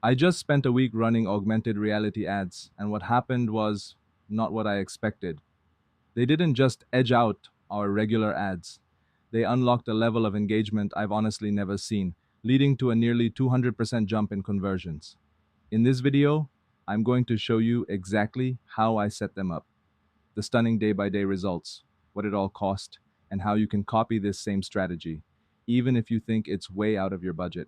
I just spent a week running augmented reality ads, and what happened was not what I expected. They didn't just edge out our regular ads, they unlocked a level of engagement I've honestly never seen, leading to a nearly 200% jump in conversions. In this video, I'm going to show you exactly how I set them up, the stunning day by day results, what it all cost, and how you can copy this same strategy, even if you think it's way out of your budget.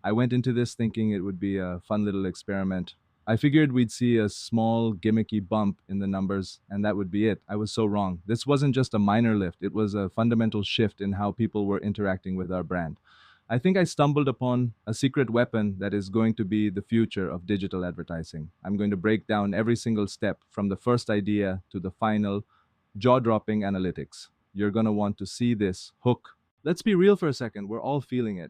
I went into this thinking it would be a fun little experiment. I figured we'd see a small, gimmicky bump in the numbers, and that would be it. I was so wrong. This wasn't just a minor lift, it was a fundamental shift in how people were interacting with our brand. I think I stumbled upon a secret weapon that is going to be the future of digital advertising. I'm going to break down every single step from the first idea to the final, jaw dropping analytics. You're going to want to see this hook. Let's be real for a second, we're all feeling it.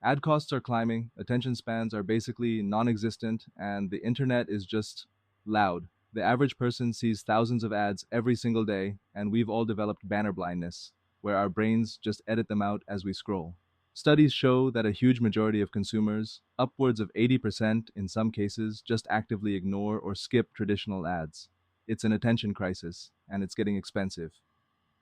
Ad costs are climbing, attention spans are basically non existent, and the internet is just loud. The average person sees thousands of ads every single day, and we've all developed banner blindness, where our brains just edit them out as we scroll. Studies show that a huge majority of consumers, upwards of 80% in some cases, just actively ignore or skip traditional ads. It's an attention crisis, and it's getting expensive.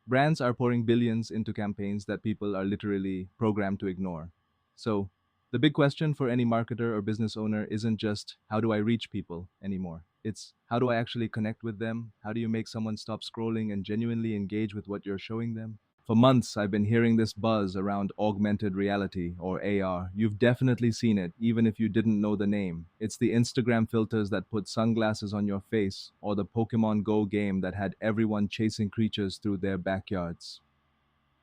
Brands are pouring billions into campaigns that people are literally programmed to ignore. So, the big question for any marketer or business owner isn't just how do I reach people anymore. It's how do I actually connect with them? How do you make someone stop scrolling and genuinely engage with what you're showing them? For months, I've been hearing this buzz around augmented reality or AR. You've definitely seen it, even if you didn't know the name. It's the Instagram filters that put sunglasses on your face, or the Pokemon Go game that had everyone chasing creatures through their backyards.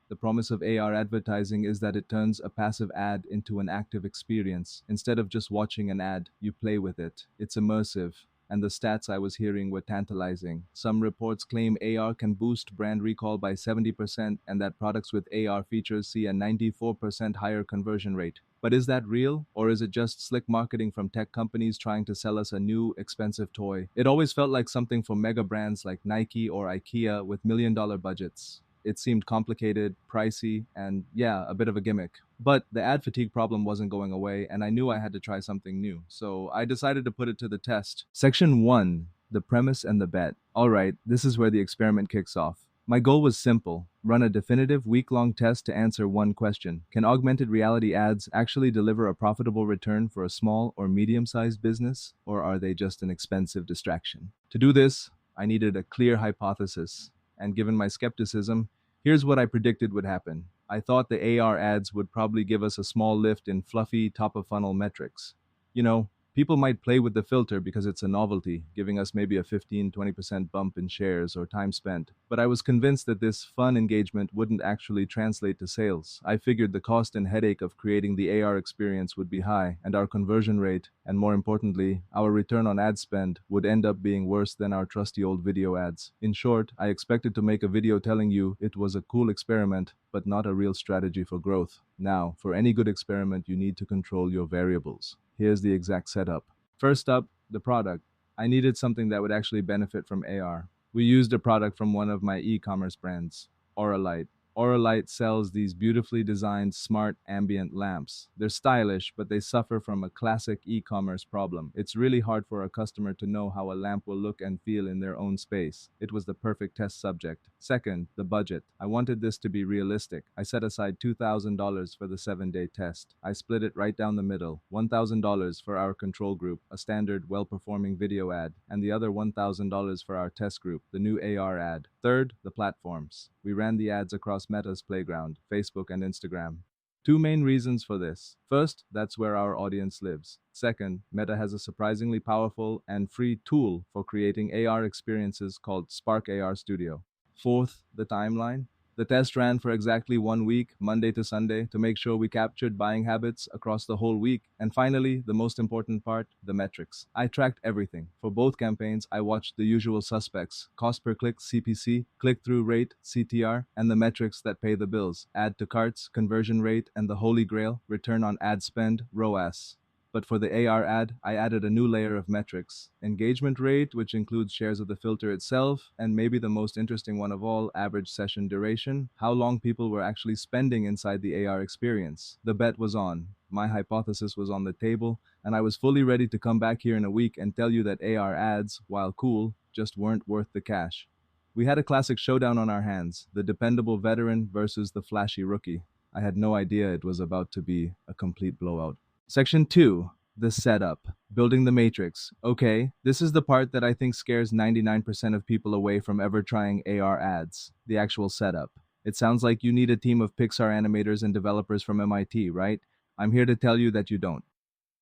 The promise of AR advertising is that it turns a passive ad into an active experience. Instead of just watching an ad, you play with it. It's immersive. And the stats I was hearing were tantalizing. Some reports claim AR can boost brand recall by 70%, and that products with AR features see a 94% higher conversion rate. But is that real? Or is it just slick marketing from tech companies trying to sell us a new, expensive toy? It always felt like something for mega brands like Nike or IKEA with $1 million budgets. It seemed complicated, pricey, and yeah, a bit of a gimmick. But the ad fatigue problem wasn't going away, and I knew I had to try something new. So I decided to put it to the test. Section 1, the premise and the bet. Alright, this is where the experiment kicks off. My goal was simple: run a definitive week-long test to answer one question. Can augmented reality ads actually deliver a profitable return for a small or medium-sized business, or are they just an expensive distraction? To do this, I needed a clear hypothesis, and given my skepticism, here's what I predicted would happen. I thought the AR ads would probably give us a small lift in fluffy top of funnel metrics. You know, people might play with the filter because it's a novelty, giving us maybe a 15-20% bump in shares or time spent. But I was convinced that this fun engagement wouldn't actually translate to sales. I figured the cost and headache of creating the AR experience would be high, and our conversion rate, and more importantly, our return on ad spend, would end up being worse than our trusty old video ads. In short, I expected to make a video telling you it was a cool experiment, but not a real strategy for growth. Now, for any good experiment, you need to control your variables. Here's the exact setup. First up, the product. I needed something that would actually benefit from AR. We used a product from one of my e-commerce brands, Auralite. Auralite sells these beautifully designed smart ambient lamps. They're stylish, but they suffer from a classic e-commerce problem. It's really hard for a customer to know how a lamp will look and feel in their own space. It was the perfect test subject. Second, the budget. I wanted this to be realistic. I set aside $2,000 for the 7-day test. I split it right down the middle. $1,000 for our control group, a standard, well-performing video ad, and the other $1,000 for our test group, the new AR ad. Third, the platforms. We ran the ads across Meta's playground, Facebook and Instagram. Two main reasons for this. First, that's where our audience lives. Second, Meta has a surprisingly powerful and free tool for creating AR experiences called Spark AR Studio. Fourth, the timeline. The test ran for exactly 1 week, Monday to Sunday, to make sure we captured buying habits across the whole week. And finally, the most important part, the metrics. I tracked everything. For both campaigns, I watched the usual suspects: cost per click, CPC, click-through rate, CTR, and the metrics that pay the bills: add to carts, conversion rate, and the holy grail, return on ad spend, ROAS. But for the AR ad, I added a new layer of metrics: engagement rate, which includes shares of the filter itself, and maybe the most interesting one of all, average session duration, how long people were actually spending inside the AR experience. The bet was on. My hypothesis was on the table, and I was fully ready to come back here in a week and tell you that AR ads, while cool, just weren't worth the cash. We had a classic showdown on our hands, the dependable veteran versus the flashy rookie. I had no idea it was about to be a complete blowout. Section 2, the setup. Building the matrix. Okay, this is the part that I think scares 99% of people away from ever trying AR ads. The actual setup. It sounds like you need a team of Pixar animators and developers from MIT, right? I'm here to tell you that you don't.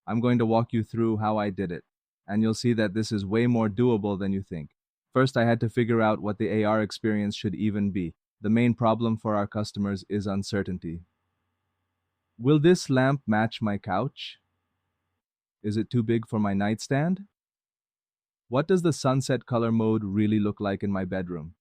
I'm going to walk you through how I did it, and you'll see that this is way more doable than you think. First, I had to figure out what the AR experience should even be. The main problem for our customers is uncertainty. Will this lamp match my couch? Is it too big for my nightstand? What does the sunset color mode really look like in my bedroom?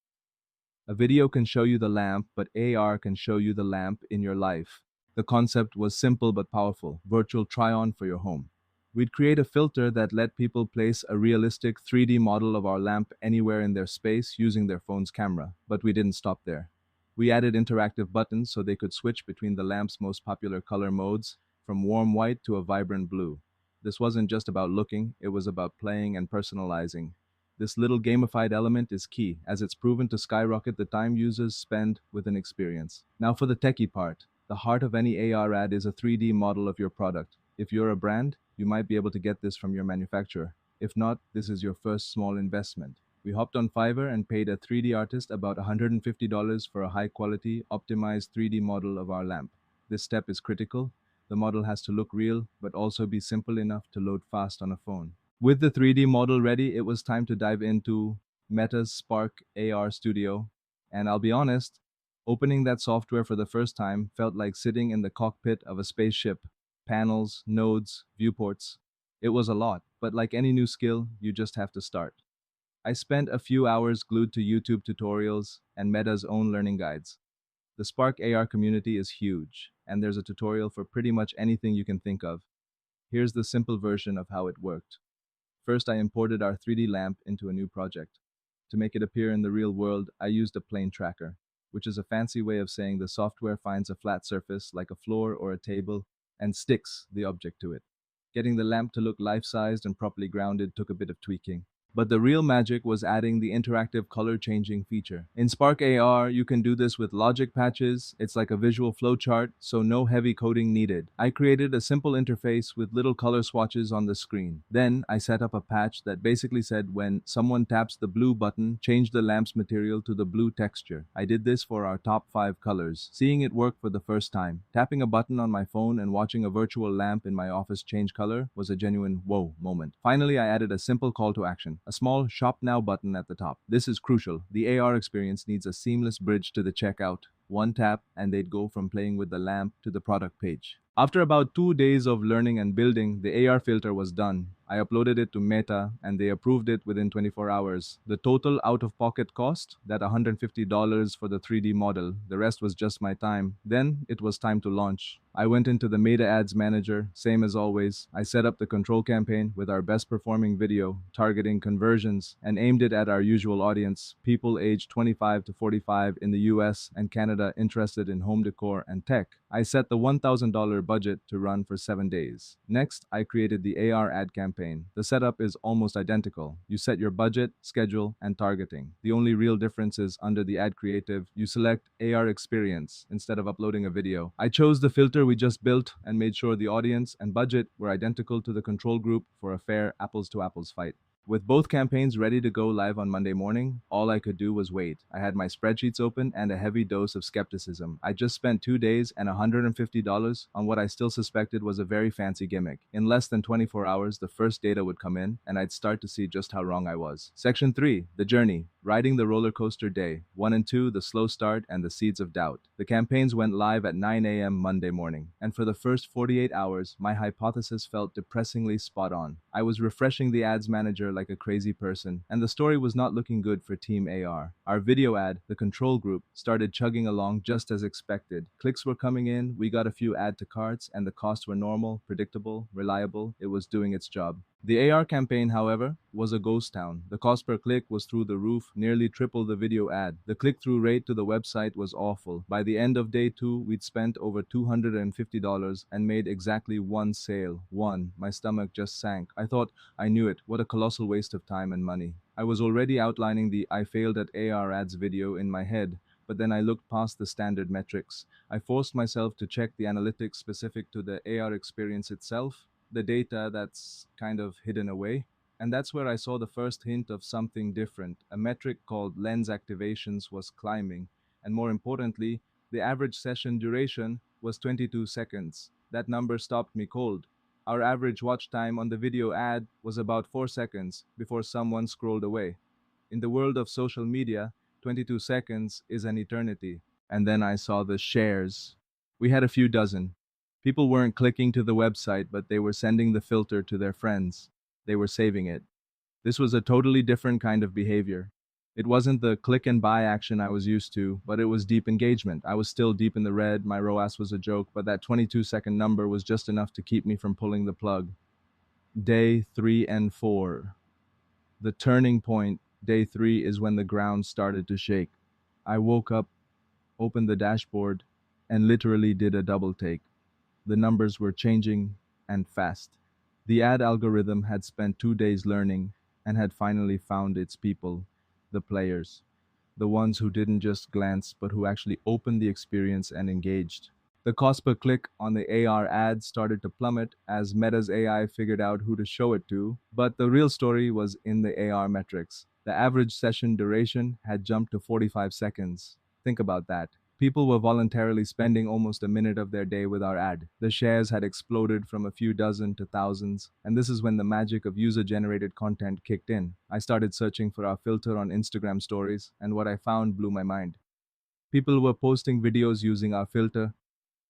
A video can show you the lamp, but AR can show you the lamp in your life. The concept was simple but powerful, virtual try-on for your home. We'd create a filter that let people place a realistic 3D model of our lamp anywhere in their space using their phone's camera, but we didn't stop there. We added interactive buttons so they could switch between the lamp's most popular color modes, from warm white to a vibrant blue. This wasn't just about looking, it was about playing and personalizing. This little gamified element is key, as it's proven to skyrocket the time users spend with an experience. Now for the techie part. The heart of any AR ad is a 3D model of your product. If you're a brand, you might be able to get this from your manufacturer. If not, this is your first small investment. We hopped on Fiverr and paid a 3D artist about $150 for a high-quality, optimized 3D model of our lamp. This step is critical. The model has to look real, but also be simple enough to load fast on a phone. With the 3D model ready, it was time to dive into Meta's Spark AR Studio. And I'll be honest, opening that software for the first time felt like sitting in the cockpit of a spaceship. Panels, nodes, viewports. It was a lot, but like any new skill, you just have to start. I spent a few hours glued to YouTube tutorials and Meta's own learning guides. The Spark AR community is huge, and there's a tutorial for pretty much anything you can think of. Here's the simple version of how it worked. First, I imported our 3D lamp into a new project. To make it appear in the real world, I used a plane tracker, which is a fancy way of saying the software finds a flat surface like a floor or a table and sticks the object to it. Getting the lamp to look life-sized and properly grounded took a bit of tweaking. But the real magic was adding the interactive color changing feature. In Spark AR, you can do this with logic patches. It's like a visual flowchart, so no heavy coding needed. I created a simple interface with little color swatches on the screen. Then I set up a patch that basically said when someone taps the blue button, change the lamp's material to the blue texture. I did this for our top 5 colors. Seeing it work for the first time, tapping a button on my phone and watching a virtual lamp in my office change color was a genuine whoa moment. Finally, I added a simple call to action. A small Shop Now button at the top. This is crucial. The AR experience needs a seamless bridge to the checkout. One tap and they'd go from playing with the lamp to the product page. After about 2 days of learning and building, the AR filter was done. I uploaded it to Meta and they approved it within 24 hours. The total out-of-pocket cost, that $150 for the 3D model. The rest was just my time. Then it was time to launch. I went into the Meta Ads Manager, same as always. I set up the control campaign with our best performing video, targeting conversions, and aimed it at our usual audience, people aged 25 to 45 in the US and Canada interested in home decor and tech. I set the $1,000 budget to run for 7 days. Next, I created the AR ad campaign. The setup is almost identical. You set your budget, schedule, and targeting. The only real difference is under the ad creative, you select AR experience instead of uploading a video. I chose the filter we just built and made sure the audience and budget were identical to the control group for a fair apples-to-apples fight. With both campaigns ready to go live on Monday morning, all I could do was wait. I had my spreadsheets open and a heavy dose of skepticism. I just spent 2 days and $150 on what I still suspected was a very fancy gimmick. In less than 24 hours, the first data would come in, and I'd start to see just how wrong I was. Section 3, the journey. Riding the roller coaster day. 1 and 2, the slow start and the seeds of doubt. The campaigns went live at 9 a.m. Monday morning, and for the first 48 hours, my hypothesis felt depressingly spot on. I was refreshing the ads manager like a crazy person, and the story was not looking good for Team AR. Our video ad, the control group, started chugging along just as expected. Clicks were coming in, we got a few add to carts, and the costs were normal, predictable, reliable. It was doing its job. The AR campaign, however, was a ghost town. The cost per click was through the roof, nearly triple the video ad. The click-through rate to the website was awful. By the end of day 2, we'd spent over $250 and made exactly one sale. One. My stomach just sank. I thought I knew it. What a colossal waste of time and money. I was already outlining the I failed at AR ads video in my head, but then I looked past the standard metrics. I forced myself to check the analytics specific to the AR experience itself, the data that's kind of hidden away. And that's where I saw the first hint of something different. A metric called lens activations was climbing, and more importantly, the average session duration was 22 seconds. That number stopped me cold. Our average watch time on the video ad was about 4 seconds before someone scrolled away. In the world of social media, 22 seconds is an eternity. And then I saw the shares. We had a few dozen. People weren't clicking to the website, but they were sending the filter to their friends. They were saving it. This was a totally different kind of behavior. It wasn't the click and buy action I was used to, but it was deep engagement. I was still deep in the red, my ROAS was a joke, but that 22-second number was just enough to keep me from pulling the plug. Day 3 and 4. The turning point, day 3, is when the ground started to shake. I woke up, opened the dashboard, and literally did a double take. The numbers were changing, and fast. The ad algorithm had spent 2 days learning and had finally found its people, the players, the ones who didn't just glance but who actually opened the experience and engaged. The cost per click on the AR ad started to plummet as Meta's AI figured out who to show it to, but the real story was in the AR metrics. The average session duration had jumped to 45 seconds. Think about that. People were voluntarily spending almost a minute of their day with our ad. The shares had exploded from a few dozen to thousands, and this is when the magic of user-generated content kicked in. I started searching for our filter on Instagram stories, and what I found blew my mind. People were posting videos using our filter.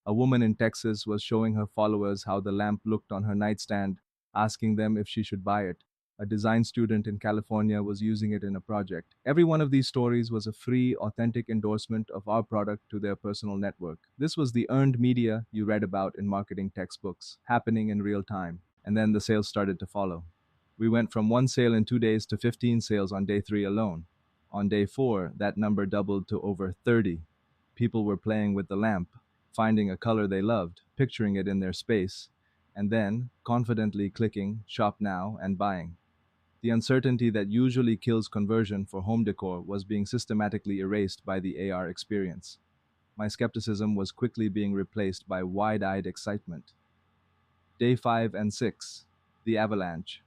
A woman in Texas was showing her followers how the lamp looked on her nightstand, asking them if she should buy it. A design student in California was using it in a project. Every one of these stories was a free, authentic endorsement of our product to their personal network. This was the earned media you read about in marketing textbooks, happening in real time. And then the sales started to follow. We went from one sale in 2 days to 15 sales on day 3 alone. On day 4, that number doubled to over 30. People were playing with the lamp, finding a color they loved, picturing it in their space, and then confidently clicking Shop Now and buying. The uncertainty that usually kills conversion for home decor was being systematically erased by the AR experience. My skepticism was quickly being replaced by wide-eyed excitement. Day 5 and 6. The avalanche.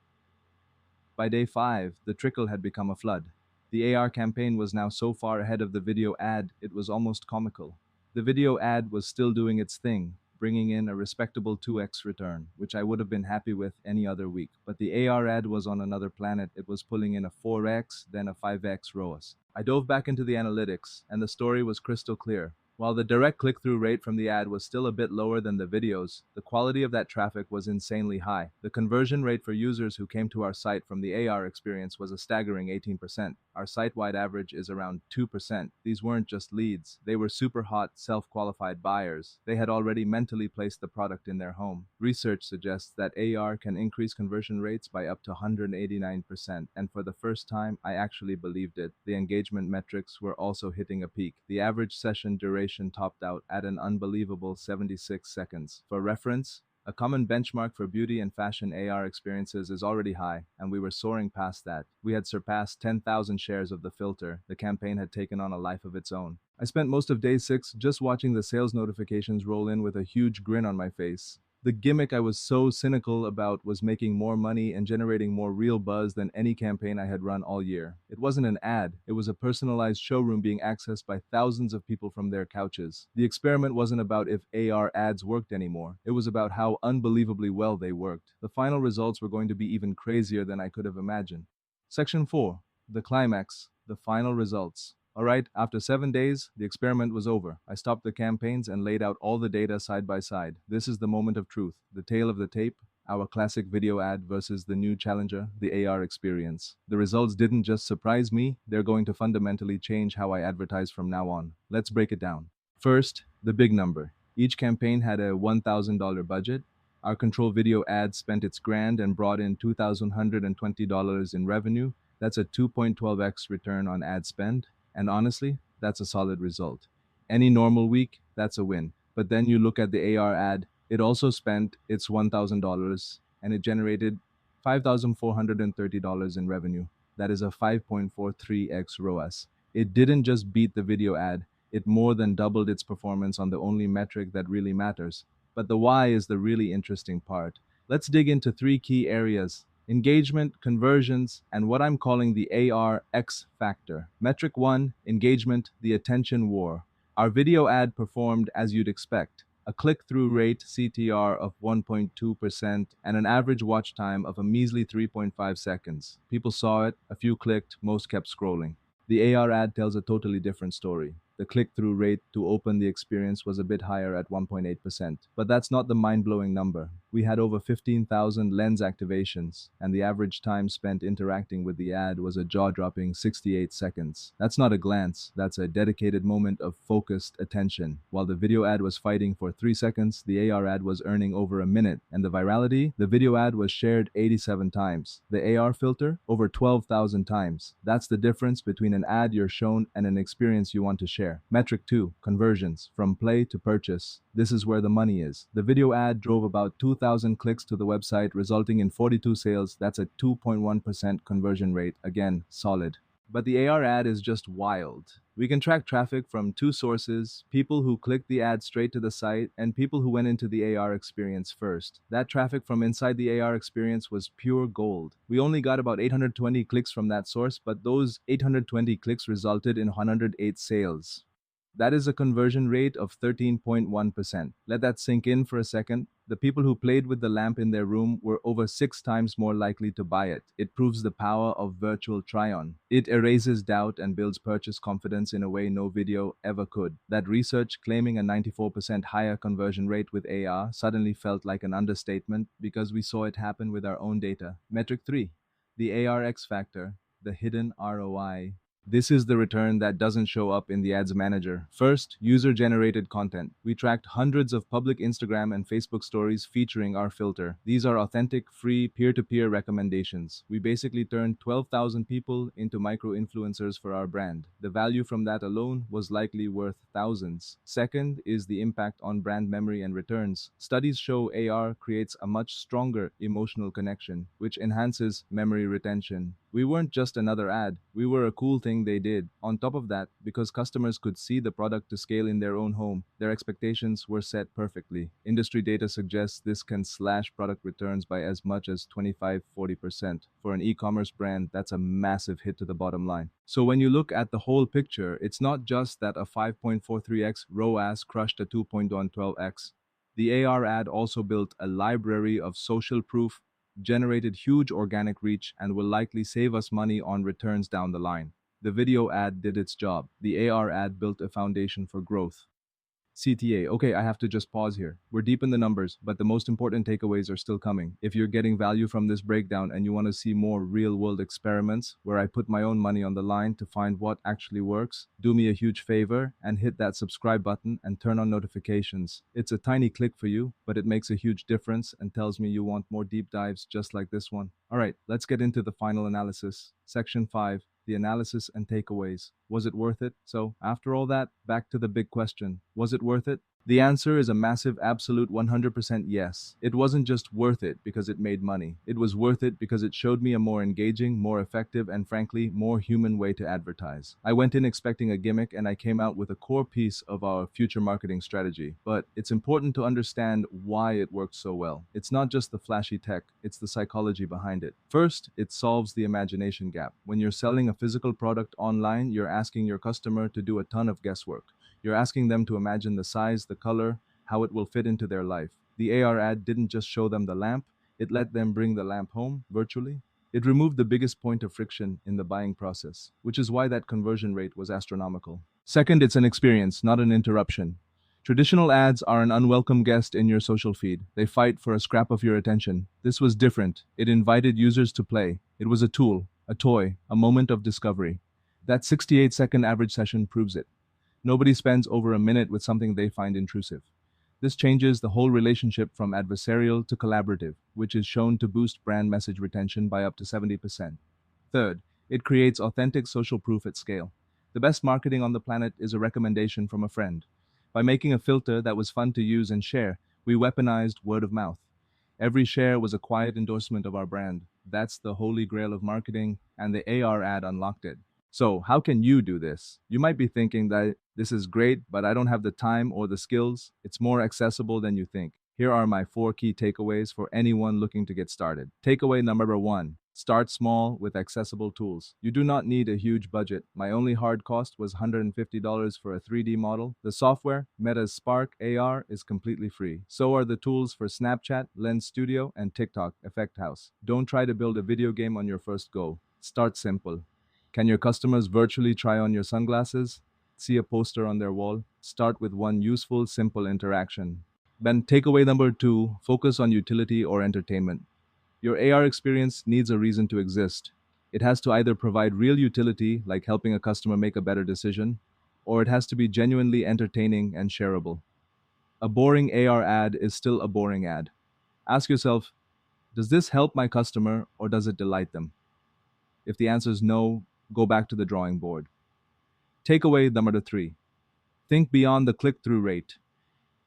By day 5, the trickle had become a flood. The AR campaign was now so far ahead of the video ad, it was almost comical. The video ad was still doing its thing, bringing in a respectable 2x return, which I would have been happy with any other week. But the AR ad was on another planet. It was pulling in a 4x, then a 5x ROAS. I dove back into the analytics, and the story was crystal clear. While the direct click-through rate from the ad was still a bit lower than the videos, the quality of that traffic was insanely high. The conversion rate for users who came to our site from the AR experience was a staggering 18%. Our site-wide average is around 2%. These weren't just leads. They were super hot, self-qualified buyers. They had already mentally placed the product in their home. Research suggests that AR can increase conversion rates by up to 189%, and for the first time, I actually believed it. The engagement metrics were also hitting a peak. The average session duration topped out at an unbelievable 76 seconds. For reference, a common benchmark for beauty and fashion AR experiences is already high, and we were soaring past that. We had surpassed 10,000 shares of the filter. The campaign had taken on a life of its own. I spent most of day 6 just watching the sales notifications roll in with a huge grin on my face. The gimmick I was so cynical about was making more money and generating more real buzz than any campaign I had run all year. It wasn't an ad, it was a personalized showroom being accessed by thousands of people from their couches. The experiment wasn't about if AR ads worked anymore, it was about how unbelievably well they worked. The final results were going to be even crazier than I could have imagined. Section 4. The climax. The final results. Alright, after 7 days, the experiment was over. I stopped the campaigns and laid out all the data side by side. This is the moment of truth, the tale of the tape, our classic video ad versus the new challenger, the AR experience. The results didn't just surprise me, they're going to fundamentally change how I advertise from now on. Let's break it down. First, the big number. Each campaign had a $1,000 budget. Our control video ad spent its grand and brought in $2,120 in revenue. That's a 2.12x return on ad spend. And honestly, that's a solid result. Any normal week, that's a win. But then you look at the AR ad, it also spent its $1,000 and it generated $5,430 in revenue. That is a 5.43x ROAS. It didn't just beat the video ad, it more than doubled its performance on the only metric that really matters. But the why is the really interesting part. Let's dig into three key areas: engagement, conversions, and what I'm calling the AR X factor. Metric 1, engagement, the attention war. Our video ad performed as you'd expect. A click-through rate CTR of 1.2% and an average watch time of a measly 3.5 seconds. People saw it, a few clicked, most kept scrolling. The AR ad tells a totally different story. The click-through rate to open the experience was a bit higher at 1.8%. But that's not the mind-blowing number. We had over 15,000 lens activations, and the average time spent interacting with the ad was a jaw-dropping 68 seconds. That's not a glance, that's a dedicated moment of focused attention. While the video ad was fighting for 3 seconds, the AR ad was earning over a minute. And the virality? The video ad was shared 87 times. The AR filter? Over 12,000 times. That's the difference between an ad you're shown and an experience you want to share. Metric 2, conversions, from play to purchase. This is where the money is. The video ad drove about 2,000 clicks to the website, resulting in 42 sales. That's a 2.1% conversion rate. Again, solid. But the AR ad is just wild. We can track traffic from two sources: people who clicked the ad straight to the site and people who went into the AR experience first. That traffic from inside the AR experience was pure gold. We only got about 820 clicks from that source, but those 820 clicks resulted in 108 sales. That is a conversion rate of 13.1%. Let that sink in for a second. The people who played with the lamp in their room were over 6 times more likely to buy it. It proves the power of virtual try-on. It erases doubt and builds purchase confidence in a way no video ever could. That research claiming a 94% higher conversion rate with AR suddenly felt like an understatement because we saw it happen with our own data. Metric 3, the AR X factor, the hidden ROI. This is the return that doesn't show up in the ads manager. First, user-generated content. We tracked hundreds of public Instagram and Facebook stories featuring our filter. These are authentic, free, peer-to-peer recommendations. We basically turned 12,000 people into micro-influencers for our brand. The value from that alone was likely worth thousands. Second is the impact on brand memory and returns. Studies show AR creates a much stronger emotional connection, which enhances memory retention. We weren't just another ad, we were a cool thing they did. On top of that, because customers could see the product to scale in their own home, their expectations were set perfectly. Industry data suggests this can slash product returns by as much as 25-40%. For an e-commerce brand, that's a massive hit to the bottom line. So when you look at the whole picture, it's not just that a 5.43x ROAS crushed a 2.112x. The AR ad also built a library of social proof, generated huge organic reach, and will likely save us money on returns down the line. The video ad did its job. The AR ad built a foundation for growth. CTA. Okay, I have to just pause here. We're deep in the numbers, but the most important takeaways are still coming. If you're getting value from this breakdown and you want to see more real-world experiments where I put my own money on the line to find what actually works, do me a huge favor and hit that subscribe button and turn on notifications. It's a tiny click for you, but it makes a huge difference and tells me you want more deep dives just like this one. All right, let's get into the final analysis. Section 5. The analysis and takeaways. Was it worth it? So, after all that, back to the big question. Was it worth it? The answer is a massive absolute 100% yes. It wasn't just worth it because it made money. It was worth it because it showed me a more engaging, more effective, and frankly, more human way to advertise. I went in expecting a gimmick and I came out with a core piece of our future marketing strategy. But it's important to understand why it worked so well. It's not just the flashy tech, it's the psychology behind it. First, it solves the imagination gap. When you're selling a physical product online, you're asking your customer to do a ton of guesswork. You're asking them to imagine the size, the color, how it will fit into their life. The AR ad didn't just show them the lamp, it let them bring the lamp home virtually. It removed the biggest point of friction in the buying process, which is why that conversion rate was astronomical. Second, it's an experience, not an interruption. Traditional ads are an unwelcome guest in your social feed. They fight for a scrap of your attention. This was different. It invited users to play. It was a tool, a toy, a moment of discovery. That 68-second average session proves it. Nobody spends over a minute with something they find intrusive. This changes the whole relationship from adversarial to collaborative, which is shown to boost brand message retention by up to 70%. Third, it creates authentic social proof at scale. The best marketing on the planet is a recommendation from a friend. By making a filter that was fun to use and share, we weaponized word of mouth. Every share was a quiet endorsement of our brand. That's the holy grail of marketing, and the AR ad unlocked it. So, how can you do this? You might be thinking that this is great, but I don't have the time or the skills. It's more accessible than you think. Here are my 4 key takeaways for anyone looking to get started. Takeaway number one: start small with accessible tools. You do not need a huge budget. My only hard cost was $150 for a 3D model. The software, Meta's Spark AR, is completely free. So are the tools for Snapchat, Lens Studio, and TikTok, Effect House. Don't try to build a video game on your first go. Start simple. Can your customers virtually try on your sunglasses? See a poster on their wall? Start with one useful, simple interaction. Then takeaway number two: focus on utility or entertainment. Your AR experience needs a reason to exist. It has to either provide real utility, like helping a customer make a better decision, or it has to be genuinely entertaining and shareable. A boring AR ad is still a boring ad. Ask yourself, does this help my customer or does it delight them? If the answer is no, go back to the drawing board. Takeaway number three: think beyond the click through rate.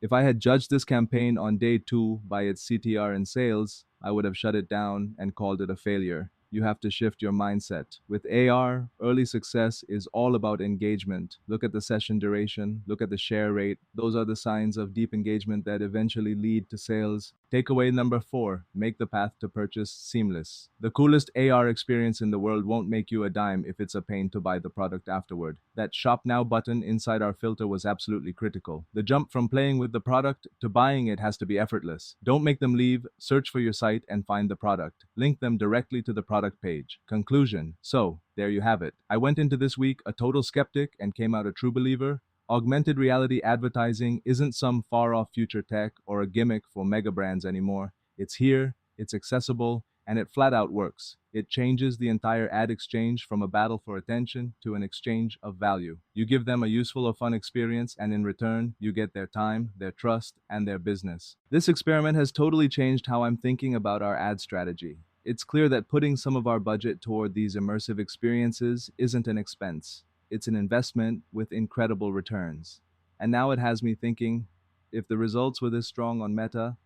If I had judged this campaign on day two by its CTR and sales, I would have shut it down and called it a failure. You have to shift your mindset. With AR, early success is all about engagement. Look at the session duration, look at the share rate. Those are the signs of deep engagement that eventually lead to sales. Takeaway number four: make the path to purchase seamless. The coolest AR experience in the world won't make you a dime if it's a pain to buy the product afterward. That Shop Now button inside our filter was absolutely critical. The jump from playing with the product to buying it has to be effortless. Don't make them leave, search for your site and find the product. Link them directly to the product page. Conclusion. So, there you have it. I went into this week a total skeptic and came out a true believer. Augmented reality advertising isn't some far-off future tech or a gimmick for mega brands anymore. It's here, it's accessible, and it flat out works. It changes the entire ad exchange from a battle for attention to an exchange of value. You give them a useful or fun experience, and in return, you get their time, their trust, and their business. This experiment has totally changed how I'm thinking about our ad strategy. It's clear that putting some of our budget toward these immersive experiences isn't an expense. It's an investment with incredible returns. And now it has me thinking, if the results were this strong on Meta,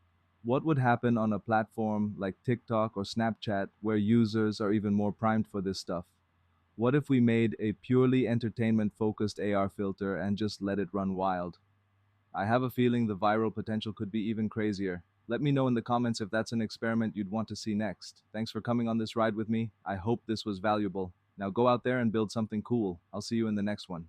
what would happen on a platform like TikTok or Snapchat where users are even more primed for this stuff? What if we made a purely entertainment-focused AR filter and just let it run wild? I have a feeling the viral potential could be even crazier. Let me know in the comments if that's an experiment you'd want to see next. Thanks for coming on this ride with me. I hope this was valuable. Now go out there and build something cool. I'll see you in the next one.